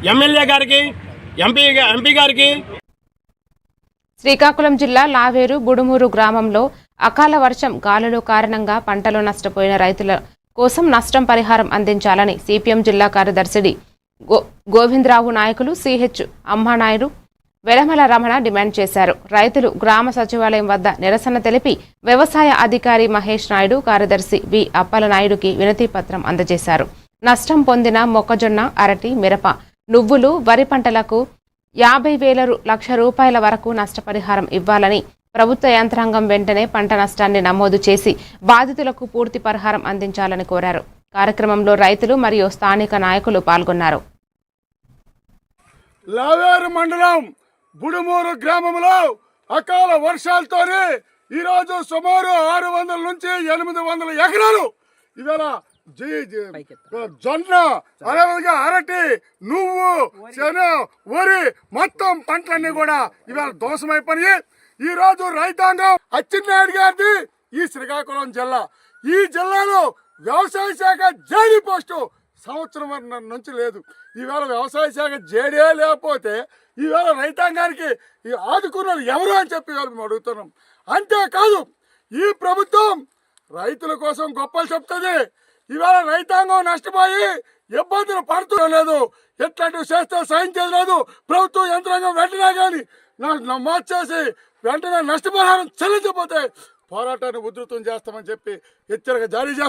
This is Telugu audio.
ఎమ్మెల్యే గారికి, ఎంపీ గారికి. శ్రీకాకుళం జిల్లా లావేరు బుడుమూరు గ్రామంలో అకాల వర్షం గాలుల కారణంగా పంటలు నష్టపోయిన రైతుల కోసం నష్టం పరిహారం అందించాలని సిపిఎం జిల్లా కార్యదర్శి గోవిందరావు నాయకులు సిహెచ్ అమ్మానాయుడు, వెలమల రమణ డిమాండ్ చేశారు. రైతులు గ్రామ సచివాలయం వద్ద నిరసన తెలిపి వ్యవసాయ అధికారి మహేష్ నాయుడు, కార్యదర్శి వి అప్పలనాయుడుకి వినతి పత్రం అందజేశారు. నష్టం పొందిన మొక్కజొన్న, అరటి, మిరప, నువ్వులు, వరి పంటలకు 50,000 లక్ష రూపాయల వరకు నష్టపరిహారం ఇవ్వాలని, ప్రభుత్వ యంత్రాంగం వెంటనే పంట నష్టాన్ని నమోదు చేసి బాధితులకు పూర్తి పరిహారం అందించాలని కోరారు. కార్యక్రమంలో రైతులు మరియు స్థానిక నాయకులు పాల్గొన్నారు. లావేరు మండలం బుడుమూరు గ్రామంలో అకాల వర్షాలతోనే ఈరోజు సుమారు 600 నుంచి 800 ఎకరాలు ఇవాళ జొన్న, అదేవిధంగా అరటి, నువ్వు, శనగ, వరి మొత్తం పంటలన్నీ కూడా ఇవాళ దోషమైపోయి ఈ రోజు రైతాంగం అచ్చెన్నాయుడు గారిది ఈ శ్రీకాకుళం జిల్లా. ఈ జిల్లాలో వ్యవసాయ శాఖ జేడీ పోస్టు సంవత్సరం నుంచి లేదు. ఈవేళ వ్యవసాయ శాఖ జేడీ లేకపోతే ఈవేళ రైతాంగానికి ఆదుకున్నారు ఎవరు అని చెప్పి మేము అడుగుతున్నాం. అంతేకాదు ఈ ప్రభుత్వం రైతుల కోసం గొప్పలు చెప్తుంది. ఇవాళ రైతాంగం నష్టపోయి ఇబ్బందులు పడుతులేదు. ఎట్లాంటివి చేస్తే సహించేది లేదు. ప్రభుత్వ యంత్రాంగం వెంటనే కానీ నమోదు చేసి వెంటనే నష్టపరిహారం చెల్లించకపోతే పోరాటాన్ని ఉధృతం చేస్తామని చెప్పి హెచ్చరిక జారీ చేస్తాం.